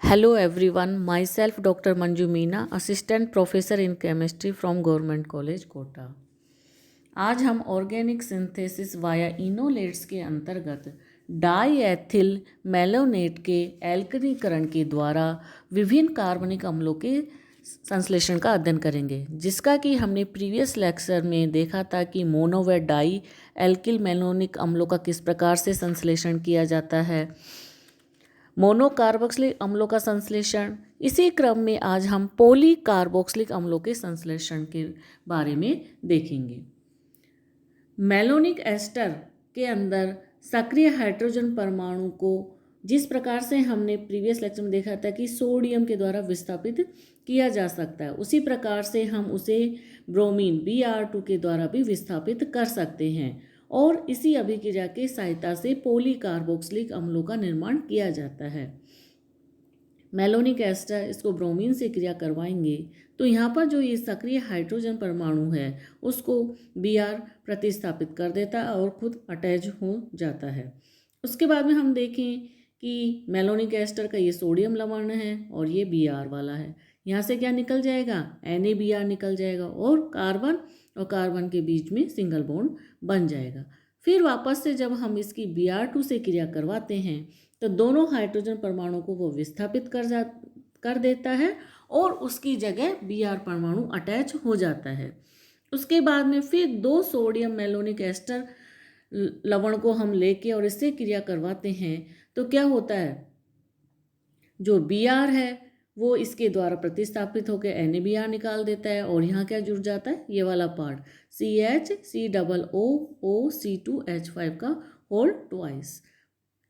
Hello everyone, myself Dr. Manju Meena, Assistant Professor in Chemistry from Government College, Kota. आज हम organic synthesis via इनोलेट्स के अंतर्गत diethyl malonate के एल्कनीकरण के द्वारा विभिन्न कार्बनिक अम्लों के संश्लेषण का अध्ययन करेंगे, जिसका कि हमने प्रीवियस लेक्चर में देखा था कि मोनो व डाई एल्किल मेलोनिक अम्लों का किस प्रकार से संश्लेषण किया जाता है, मोनोकार्बोक्सिलिक अम्लों का संश्लेषण। इसी क्रम में आज हम पॉलीकार्बोक्सिलिक अम्लों के संश्लेषण के बारे में देखेंगे। मेलोनिक एस्टर के अंदर सक्रिय हाइड्रोजन परमाणु को जिस प्रकार से हमने प्रीवियस लेक्चर में देखा था कि सोडियम के द्वारा विस्थापित किया जा सकता है, उसी प्रकार से हम उसे ब्रोमीन Br2 के द्वारा भी विस्थापित कर सकते हैं और इसी अभिक्रिया के सहायता से पॉलीकार्बोक्सिलिक अम्लों का निर्माण किया जाता है। मेलोनिक एस्टर इसको ब्रोमीन से क्रिया करवाएंगे तो यहाँ पर जो ये सक्रिय हाइड्रोजन परमाणु है उसको Br प्रतिस्थापित कर देता है और खुद अटैच हो जाता है। उसके बाद में हम देखें कि मेलोनिक एस्टर का ये सोडियम लवण है और ये Br वाला है। यहाँ से क्या निकल जाएगा, NaBr निकल जाएगा और कार्बन के बीच में सिंगल बॉन्ड बन जाएगा। फिर वापस से जब हम इसकी Br2 से क्रिया करवाते हैं तो दोनों हाइड्रोजन परमाणु को वो विस्थापित कर देता है और उसकी जगह Br परमाणु अटैच हो जाता है। उसके बाद में फिर 2 सोडियम मेलोनिक एस्टर लवण को हम लेके और इससे क्रिया करवाते हैं तो क्या होता है, जो Br है वो इसके द्वारा प्रतिस्थापित होकर NaBr निकाल देता है और यहाँ क्या जुड़ जाता है, ये वाला पार्ट CH2 का होल ट्वाइस।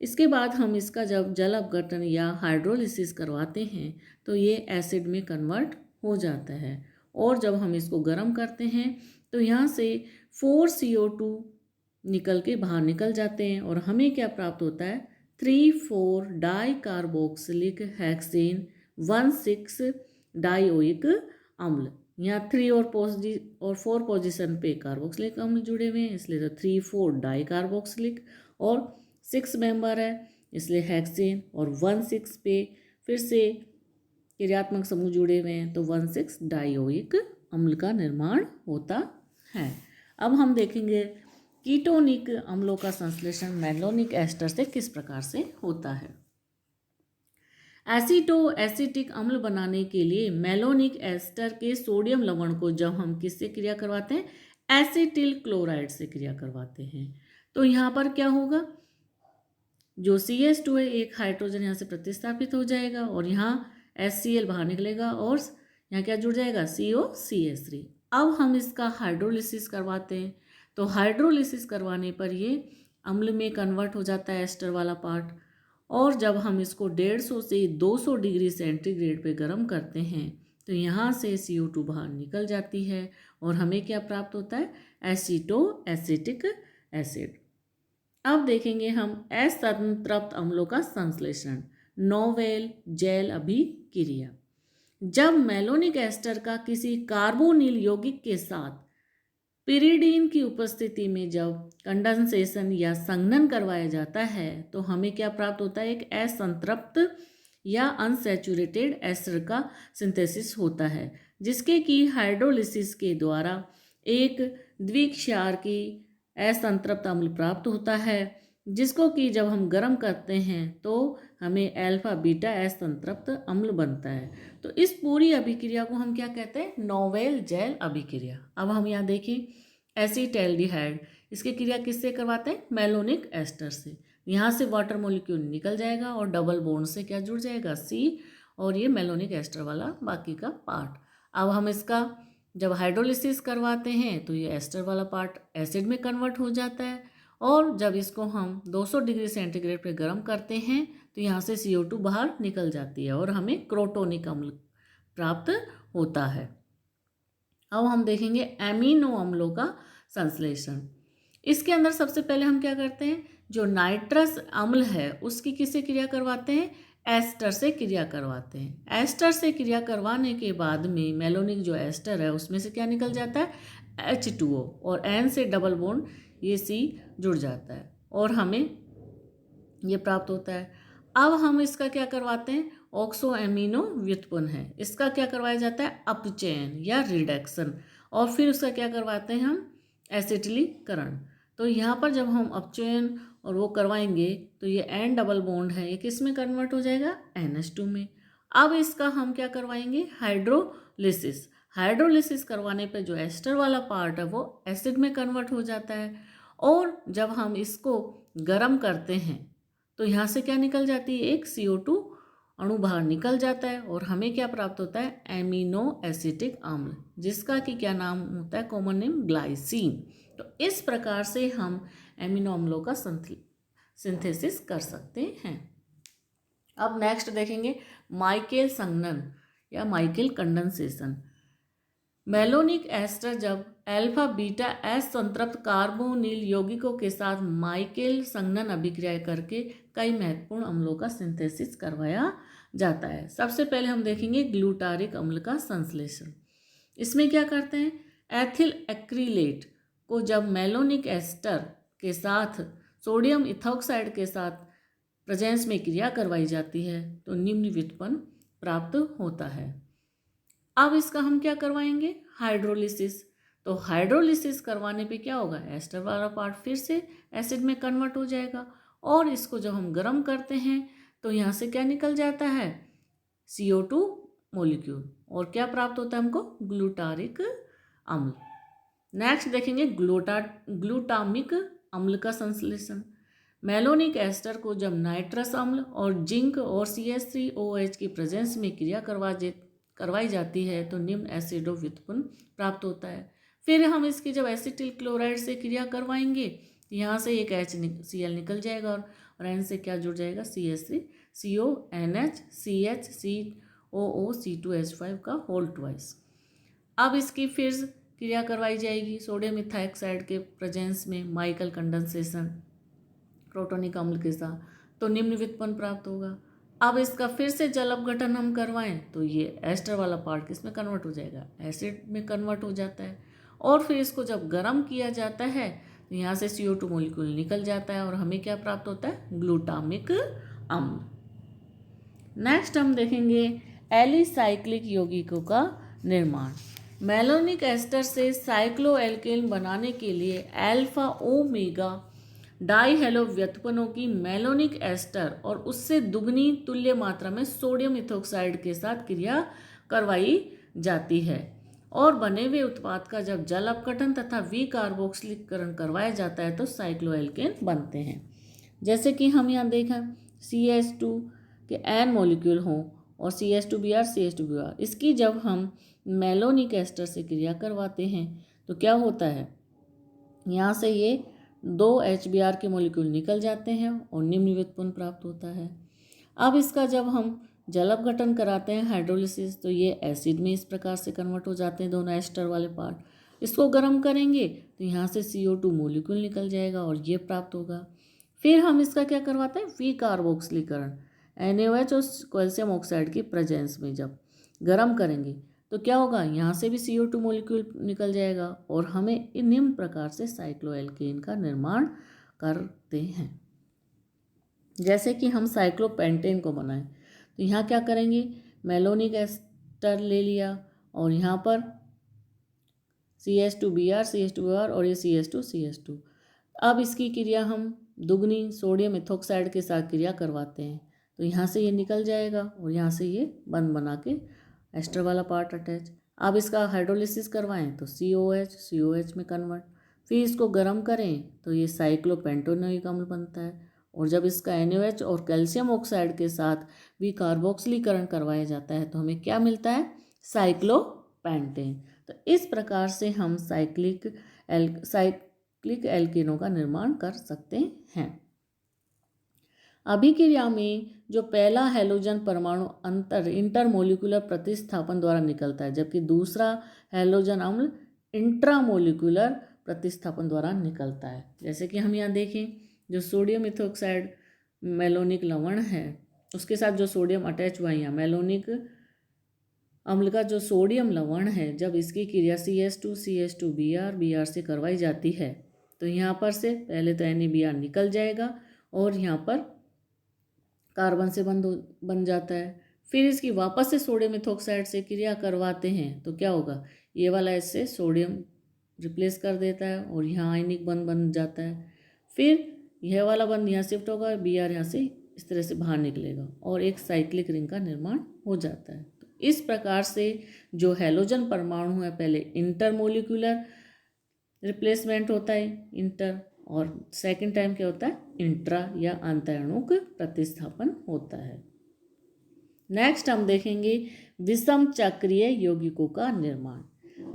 इसके बाद हम इसका जब जल अपघटन या हाइड्रोलिसिस करवाते हैं तो ये एसिड में कन्वर्ट हो जाता है और जब हम इसको गर्म करते हैं तो यहाँ से 4CO2 निकल के बाहर निकल जाते हैं और हमें क्या प्राप्त होता है, 3,4 डाईकार्बोक्सिलिक हेक्सेन 1,6 डाइओइक अम्ल। यहाँ 3 और 4 पोजीशन पे कार्बोक्सिलिक अम्ल जुड़े हुए हैं, इसलिए तो 3,4 डाईकार्बोक्सिलिक और 6 मेंबर है इसलिए हेक्सेन और 1,6 पे फिर से क्रियात्मक समूह जुड़े हुए हैं तो 1,6 डाइओइक अम्ल का निर्माण होता है। अब हम देखेंगे कीटोनिक अम्लों का संश्लेषण मेलोनिक एस्टर से किस प्रकार से होता है। एसिटिक अम्ल बनाने के लिए मेलोनिक एस्टर के सोडियम लवण को जब हम किससे क्रिया करवाते हैं, एसिटिल क्लोराइड से क्रिया करवाते हैं तो यहाँ पर क्या होगा, जो CH2 है एक हाइड्रोजन यहाँ से प्रतिस्थापित हो जाएगा और यहाँ HCl बाहर निकलेगा और यहाँ क्या जुड़ जाएगा, COCH3। अब हम इसका हाइड्रोलिसिस करवाते हैं तो हाइड्रोलिसिस करवाने पर ये अम्ल में कन्वर्ट हो जाता है एस्टर वाला पार्ट और जब हम इसको 150 से 200 डिग्री सेंटीग्रेड पे गर्म करते हैं तो यहाँ से CO2 बाहर निकल जाती है और हमें क्या प्राप्त होता है, एसिटिक एसिड। अब देखेंगे हम असंतृप्त अम्लों का संश्लेषण, नोवेल जेल अभिक्रिया। जब मेलोनिक एस्टर का किसी कार्बोनिल यौगिक के साथ पिरिडीन की उपस्थिति में जब कंडेंसेशन या संघनन करवाया जाता है तो हमें क्या प्राप्त होता है, एक असंतृप्त या अनसैचुरेटेड एस्टर का सिंथेसिस होता है, जिसके कि हाइड्रोलिसिस के द्वारा एक द्विक्षार की असंतृप्त अम्ल प्राप्त होता है, जिसको कि जब हम गर्म करते हैं तो हमें अल्फा बीटा असंतृप्त अम्ल बनता है। तो इस पूरी अभिक्रिया को हम क्या कहते हैं, नोवेल जेल अभिक्रिया। अब हम यहाँ देखें एसिटैल्डिहाइड, इसकी क्रिया किससे करवाते हैं, मेलोनिक एस्टर से। यहाँ से वाटर मॉलिक्यूल निकल जाएगा और डबल बॉन्ड से क्या जुड़ जाएगा, C और ये मेलोनिक एस्टर वाला बाकी का पार्ट। अब हम इसका जब हाइड्रोलिसिस करवाते हैं तो ये एस्टर वाला पार्ट एसिड में कन्वर्ट हो जाता है और जब इसको हम 200 डिग्री सेंटीग्रेड पे गर्म करते हैं तो यहाँ से CO2 बाहर निकल जाती है और हमें क्रोटोनिक अम्ल प्राप्त होता है। अब हम देखेंगे एमिनो अम्लों का संश्लेषण। इसके अंदर सबसे पहले हम क्या करते हैं, जो नाइट्रस अम्ल है उसकी किससे क्रिया करवाते हैं, एस्टर से क्रिया करवाते हैं। एस्टर से क्रिया करवाने के बाद में मेलोनिक जो एस्टर है उसमें से क्या निकल जाता है, H2O और N से डबल बॉन्ड ये C जुड़ जाता है और हमें ये प्राप्त होता है। अब हम इसका क्या करवाते हैं, ऑक्सो एमिनो व्युत्पन्न है, इसका क्या करवाया जाता है, अपचयन या रिडक्शन, और फिर उसका क्या करवाते हैं हम, एसिटिलीकरण। तो यहाँ पर जब हम अपचयन और वो करवाएंगे तो ये एन डबल बॉन्ड है, ये किस में कन्वर्ट हो जाएगा, NH2 में। अब इसका हम क्या करवाएंगे, हाइड्रोलिसिस। हाइड्रोलिसिस करवाने पे जो एस्टर वाला पार्ट है वो एसिड में कन्वर्ट हो जाता है, और जब हम इसको गर्म करते हैं तो यहाँ से क्या निकल जाती है, एक CO2 अणु बाहर निकल जाता है, और हमें क्या प्राप्त होता है, एमिनो एसिटिक अम्ल, जिसका कि क्या नाम होता है, कॉमन नेम ग्लाइसिन। तो इस प्रकार से हम एमिनो अम्लों का सिंथेसिस कर सकते हैं। अब नेक्स्ट देखेंगे माइकेल संघनन या माइकेल कंडेंसेशन। मेलोनिक एस्टर जब अल्फा बीटा एस संतृप्त कार्बोनिल यौगिकों के साथ माइकेल संघनन अभिक्रिया करके कई महत्वपूर्ण अम्लों का सिंथेसिस करवाया जाता है। सबसे पहले हम देखेंगे ग्लूटारिक अम्ल का संश्लेषण। इसमें क्या करते हैं, एथिल एक्रिलेट को जब मेलोनिक एस्टर के साथ सोडियम इथॉक्साइड के साथ प्रेजेंस में क्रिया करवाई जाती है तो निम्न व्युत्पन्न प्राप्त होता है। अब इसका हम क्या करवाएंगे, हाइड्रोलिसिस। तो हाइड्रोलिसिस करवाने पे क्या होगा, एस्टर वाला पार्ट फिर से एसिड में कन्वर्ट हो जाएगा, और इसको जब हम गर्म करते हैं तो यहाँ से क्या निकल जाता है, CO2 मोलिक्यूल, और क्या प्राप्त होता है हमको, ग्लूटारिक अम्ल। नेक्स्ट देखेंगे ग्लूटामिक अम्ल का संश्लेषण। मेलोनिक एस्टर को जब नाइट्रस अम्ल और जिंक और CH3OH की प्रेजेंस में क्रिया करवाई जाती है तो निम्न एसिडो व्युत्पन्न प्राप्त होता है। फिर हम इसकी जब एसिटिल क्लोराइड से क्रिया करवाएंगे, यहाँ से एक HCl निकल जाएगा, और N से क्या जुड़ जाएगा, CH3 CONH CH COO C2H5 का होल ट्वाइस। अब इसकी फिर क्रिया करवाई जाएगी सोडियम इथाइऑक्साइड के प्रेजेंस में माइकल कंडेंसेशन प्रोटोनिक अम्ल के साथ, तो निम्न व्युत्पन्न प्राप्त होगा। अब इसका फिर से जल अपघटन हम करवाएं तो ये एस्टर वाला पार्ट किसमें कन्वर्ट हो जाएगा, एसिड में कन्वर्ट हो जाता है, और फिर इसको जब गर्म किया जाता है तो यहाँ से CO2 मोलिक्यूल निकल जाता है, और हमें क्या प्राप्त होता है, ग्लूटामिक अम्ल। नेक्स्ट हम देखेंगे एलिसाइक्लिक यौगिकों का निर्माण। मेलोनिक एस्टर से साइक्लोएल्केन बनाने के लिए अल्फा ओमेगा डाईहेलो व्युत्पन्नों की मेलोनिक एस्टर और उससे दुगनी तुल्य मात्रा में सोडियम इथोक्साइड के साथ क्रिया करवाई जाती है, और बने हुए उत्पाद का जब जल अपघटन तथा विकार्बोक्सिलीकरण करवाया जाता है तो साइक्लोएल्केन बनते हैं। जैसे कि हम यहाँ देखा CH2 के N मॉलिक्यूल हों और CH2Br CH2Br, इसकी जब हम मेलोनिक एस्टर से क्रिया करवाते हैं तो क्या होता है, यहाँ से ये 2 HBr के मॉलिक्यूल निकल जाते हैं और निम्न व्युत्पन्न प्राप्त होता है। अब इसका जब हम जल अपघटन कराते हैं हाइड्रोलिसिस तो ये एसिड में इस प्रकार से कन्वर्ट हो जाते हैं दोनों एस्टर वाले पार्ट। इसको गर्म करेंगे तो यहाँ से CO2 मॉलिक्यूल निकल जाएगा और ये प्राप्त होगा। फिर हम इसका क्या करवाते हैं, विकार्बोक्सिलीकरण, NaOH और कैल्शियम ऑक्साइड की प्रेजेंस में जब गर्म करेंगे तो क्या होगा, यहाँ से भी CO2 मॉलिक्यूल निकल जाएगा, और हमें इन निम्न प्रकार से साइक्लोएल्केन का निर्माण करते हैं। जैसे कि हम साइक्लोपेंटेन को बनाएं तो यहाँ क्या करेंगे, मेलोनिक एस्टर ले लिया और यहाँ पर CH2Br CH2Br और ये CH2 अब इसकी क्रिया हम दुगनी सोडियम इथोक्साइड के साथ क्रिया करवाते हैं तो यहाँ से ये निकल जाएगा, और यहाँ से ये बंद बना के एस्टर वाला पार्ट अटैच। अब इसका हाइड्रोलिसिस करवाएं तो COH में कन्वर्ट, फिर इसको गर्म करें तो ये साइक्लोपेंटोनोइक अम्ल बनता है, और जब इसका NaOH और कैल्शियम ऑक्साइड के साथ विकार्बोक्सिलीकरण करवाया जाता है तो हमें क्या मिलता है, साइक्लोपेंटेन। तो इस प्रकार से हम साइक्लिक एल्केनों का निर्माण कर सकते हैं। अभिक्रिया में जो पहला हैलोजन परमाणु इंटरमोलिकुलर प्रतिस्थापन द्वारा निकलता है, जबकि दूसरा हैलोजन अम्ल इंट्रामोलिकुलर प्रतिस्थापन द्वारा निकलता है। जैसे कि हम यहाँ देखें, जो सोडियम इथोक्साइड मेलोनिक लवण है उसके साथ जो सोडियम अटैच हुआ है, यहाँ मेलोनिक अम्ल का जो सोडियम लवण है, जब इसकी क्रिया CH2Br से करवाई जाती है तो यहाँ पर से पहले तो NaBr निकल जाएगा और यहाँ पर कार्बन से बन जाता है। फिर इसकी वापस से सोडियम इथोक्साइड से क्रिया करवाते हैं तो क्या होगा, ये वाला H से सोडियम रिप्लेस कर देता है और यहाँ आयनिक बंध बन जाता है। फिर यह वाला बंध यहाँ शिफ्ट होगा, Br यहाँ से इस तरह से बाहर निकलेगा और एक साइक्लिक रिंग का निर्माण हो जाता है। तो इस प्रकार से जो हैलोजन परमाणु है पहले इंटरमोलिकुलर रिप्लेसमेंट होता है इंटर, और सेकंड टाइम क्या होता है, इंट्रा या अंतःअणुक प्रतिस्थापन होता है। नेक्स्ट हम देखेंगे विषम चक्रीय यौगिकों का निर्माण।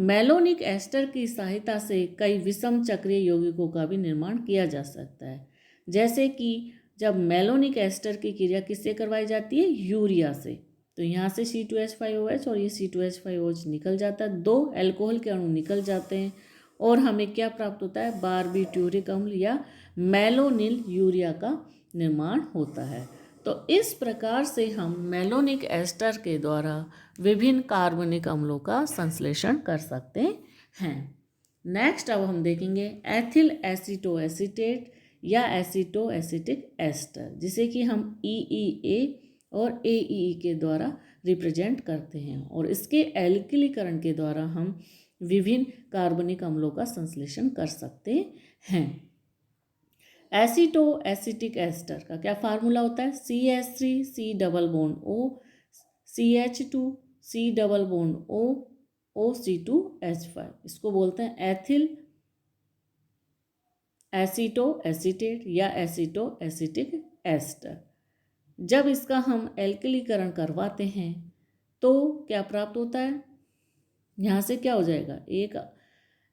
मेलोनिक एस्टर की सहायता से कई विषम चक्रीय यौगिकों का भी निर्माण किया जा सकता है। जैसे कि जब मेलोनिक एस्टर की क्रिया किससे करवाई जाती है, यूरिया से, तो यहाँ से C2H5OH और ये C2H5OH निकल जाता है, 2 अल्कोहल के अणु निकल जाते हैं और हमें क्या प्राप्त होता है, बारबिट्यूरिक अम्ल या मेलोनिल यूरिया का निर्माण होता है। तो इस प्रकार से हम मेलोनिक एस्टर के द्वारा विभिन्न कार्बनिक अम्लों का संश्लेषण कर सकते हैं। नेक्स्ट अब हम देखेंगे एथिल एसीटोएसीटेट या एसीटोएसिटिक एस्टर, जिसे कि हम EEA और AEE के द्वारा रिप्रेजेंट करते हैं और इसके एल्किलीकरण के द्वारा हम विभिन्न कार्बनिक अम्लों का संश्लेषण कर सकते हैं। एसीटो एसिटिक एस्टर का क्या फार्मूला होता है, CH3 C double bond O CH2 C double bond O OC2H5, इसको बोलते हैं एथिल एसीटो एसीटेट या एसीटो एसिटिक एस्टर। जब इसका हम एल्किलीकरण करवाते हैं तो क्या प्राप्त होता है, यहाँ से क्या हो जाएगा, एक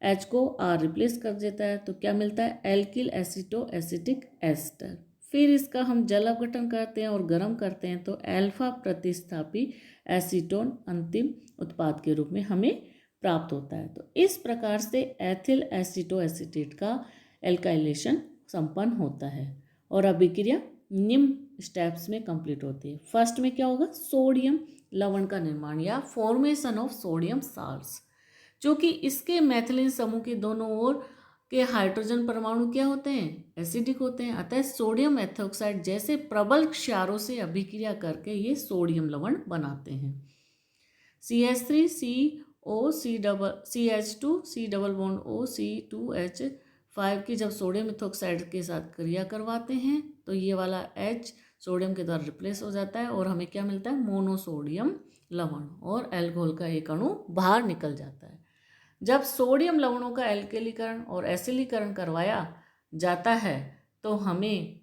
H को R रिप्लेस कर देता है तो क्या मिलता है, एल्किल एसीटो एसिटिक एस्टर। फिर इसका हम जल अपघटन करते हैं और गर्म करते हैं तो अल्फा प्रतिस्थापी एसीटोन अंतिम उत्पाद के रूप में हमें प्राप्त होता है। तो इस प्रकार से एथिल एसीटो एसिटेट का एल्काइलेशन संपन्न होता है और अभिक्रिया निम्न स्टेप्स में कंप्लीट होती है। फर्स्ट में क्या होगा, सोडियम लवण का निर्माण या फॉर्मेशन ऑफ सोडियम साल्ट्स, जो कि इसके मैथिलीन समूह के दोनों ओर के हाइड्रोजन परमाणु क्या होते हैं, एसिडिक होते हैं। अतः सोडियम एथोक्साइड जैसे प्रबल क्षारों से अभिक्रिया करके ये सोडियम लवण बनाते हैं। CH3 CO CH2 C double bond O C2H5 की जब सोडियम एथोक्साइड के साथ क्रिया करवाते हैं तो ये वाला H सोडियम के द्वारा रिप्लेस हो जाता है और हमें क्या मिलता है, मोनोसोडियम लवण, और अल्कोहल का एक अणु बाहर निकल जाता है। जब सोडियम लवणों का एल्किलीकरण और एसिलीकरण करवाया जाता है तो हमें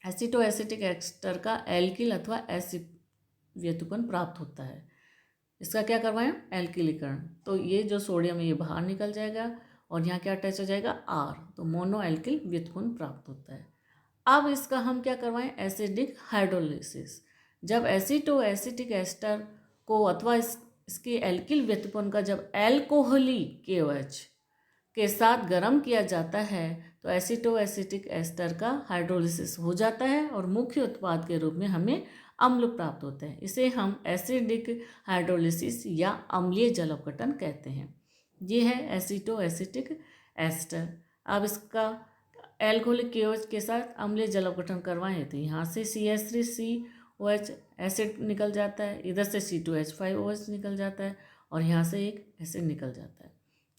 एसीटोएसिटिक एस्टर का एल्किल अथवा एसिड व्युत्पन्न प्राप्त होता है। इसका क्या करवाएं, एल्किलीकरण, तो ये जो सोडियम है ये बाहर निकल जाएगा और यहाँ क्या अटैच हो जाएगा, R, तो मोनो एल्किल व्युत्पन्न प्राप्त होता है। अब इसका हम क्या करवाएं, एसिडिक हाइड्रोलिसिस। जब एसीटोएसिटिक एस्टर को अथवा इसके एल्किल व्युत्पन्न का जब अल्कोहली KOH के साथ गर्म किया जाता है तो एसीटोएसिटिक एस्टर का हाइड्रोलिसिस हो जाता है और मुख्य उत्पाद के रूप में हमें अम्ल प्राप्त होते हैं। इसे हम एसिडिक हाइड्रोलिसिस या अम्लीय जल अपघटन कहते हैं। ये है एसीटोएसिटिक एस्टर। अब इसका एल्कोहलिक KOH के साथ अम्लीय जल अपघटन करवाएं तो यहाँ से CH3COH एसिड निकल जाता है, इधर से C2H5OH निकल जाता है और यहाँ से एक एसिड निकल जाता है।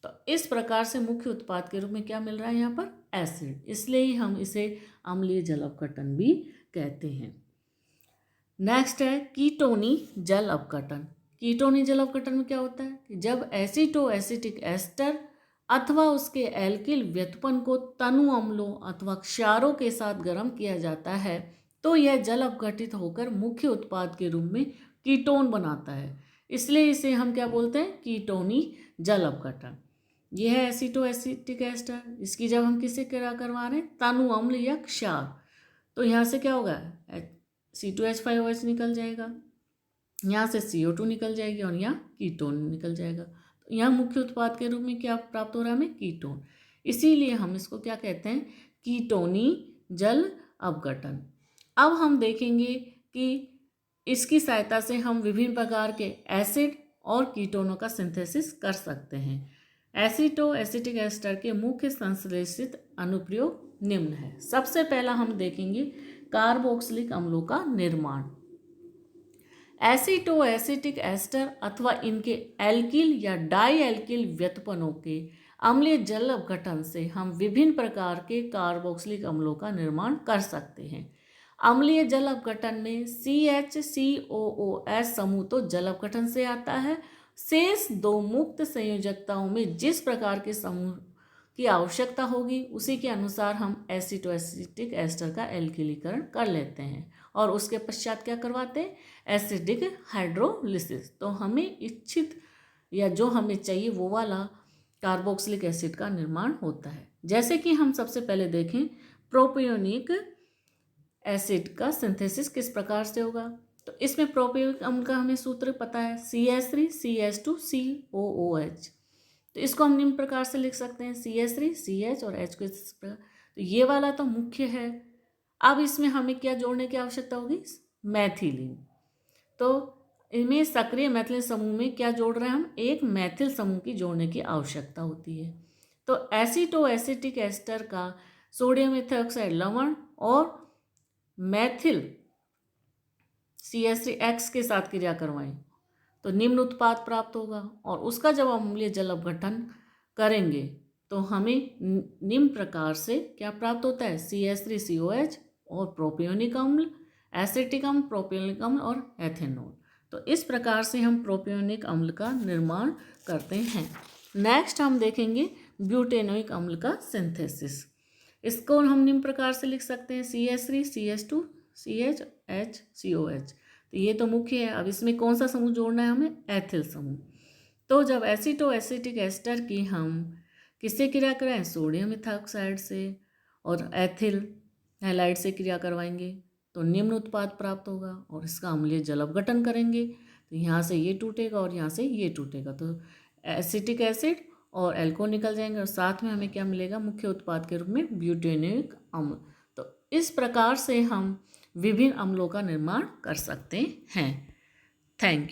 तो इस प्रकार से मुख्य उत्पाद के रूप में क्या मिल रहा है, यहाँ पर एसिड, इसलिए ही हम इसे अम्लीय जल अपघटन भी कहते हैं। नेक्स्ट है कीटोनी जल अपघटन। कीटोनी जल अपघटन में क्या होता है कि जब एसीटोएसिटिक एस्टर अथवा उसके एल्किल व्युत्पन्न को तनु अम्लों अथवा क्षारों के साथ गर्म किया जाता है तो यह जल अपघटित होकर मुख्य उत्पाद के रूप में कीटोन बनाता है, इसलिए इसे हम क्या बोलते हैं, कीटोनी जल अपघटन। यह है एसीटोएसिटिक एस्टर। इसकी जब हम किससे क्रिया करवा रहे हैं, तनु अम्ल या क्षार, तो यहाँ से क्या होगा, C2H5OH निकल जाएगा, यहाँ से CO2 निकल जाएगी और यहाँ कीटोन निकल जाएगा। तो यहाँ मुख्य उत्पाद के रूप में क्या प्राप्त हो रहा है हमें, कीटोन, इसीलिए हम इसको क्या कहते हैं, कीटोनी जल अपघटन। अब हम देखेंगे कि इसकी सहायता से हम विभिन्न प्रकार के एसिड और कीटोनों का सिंथेसिस कर सकते हैं। एसीटोएसिटिक एस्टर के मुख्य संश्लेषित अनुप्रयोग निम्न है। सबसे पहला हम देखेंगे कार्बोक्सिलिक अम्लों का निर्माण। एसीटो एसिटिक एस्टर अथवा इनके एल्किल या डाई एल्किल व्युत्पन्नों के अम्लीय जल अपघटन से हम विभिन्न प्रकार के कार्बोक्सिलिक अम्लों का निर्माण कर सकते हैं। अम्लीय जल अपघटन में CHCOOS समूह तो जल अपघटन से आता है। शेष दो मुक्त संयोजकताओं में जिस प्रकार के समूह की आवश्यकता होगी उसी के अनुसार हम एसिटोएसिटिक एस्टर का एल्किलीकरण कर लेते हैं और उसके पश्चात क्या करवाते हैं, एसिडिक हाइड्रोलिसिस। तो हमें इच्छित या जो हमें चाहिए वो वाला कार्बोक्सिलिक एसिड का निर्माण होता है। जैसे कि हम सबसे पहले देखें प्रोपियोनिक एसिड का सिंथेसिस किस प्रकार से होगा। तो इसमें प्रोपियोनिक अम्ल का हमें सूत्र पता है, CH3CH2COOH। तो इसको हम निम्न प्रकार से लिख सकते हैं, CH3 CH और H को इस प्रकार। तो ये वाला तो मुख्य है। अब इसमें हमें क्या जोड़ने की आवश्यकता होगी, मैथिलीन। तो इनमें सक्रिय मैथिलीन समूह में क्या जोड़ रहे हैं हम, एक मैथिल समूह की जोड़ने की आवश्यकता होती है। तो एसीटो एसिटिक एस्टर का सोडियम इथोक्साइड लवण और मैथिल CH3X के साथ क्रिया करवाएं तो निम्न उत्पाद प्राप्त होगा। और उसका जब हम अम्लीय जल अपघटन करेंगे तो हमें निम्न प्रकार से क्या प्राप्त होता है, CH3COH और प्रोपियोनिक अम्ल, एसिटिक अम्ल, प्रोपियोनिक अम्ल और एथेनॉल। तो इस प्रकार से हम प्रोपियोनिक अम्ल का निर्माण करते हैं। नेक्स्ट हम देखेंगे ब्यूटेनोइक अम्ल का सिंथेसिस। इसको हम निम्न प्रकार से लिख सकते हैं, CH3 CH2 CH H COH। तो ये तो मुख्य है। अब इसमें कौन सा समूह जोड़ना है हमें, एथिल समूह। तो जब एसीटो एसिटिक एस्टर की हम किससे क्रिया कराएं, सोडियम इथोक्साइड से और एथिल हैलाइड से क्रिया करवाएंगे तो निम्न उत्पाद प्राप्त होगा और इसका अम्लीय जल अपघटन करेंगे तो यहाँ से ये टूटेगा और यहाँ से ये टूटेगा तो एसिटिक एसिड और एल्कोहल निकल जाएंगे और साथ में हमें क्या मिलेगा, मुख्य उत्पाद के रूप में ब्यूटेनोइक अम्ल। तो इस प्रकार से हम विभिन्न अम्लों का निर्माण कर सकते हैं। Thank you.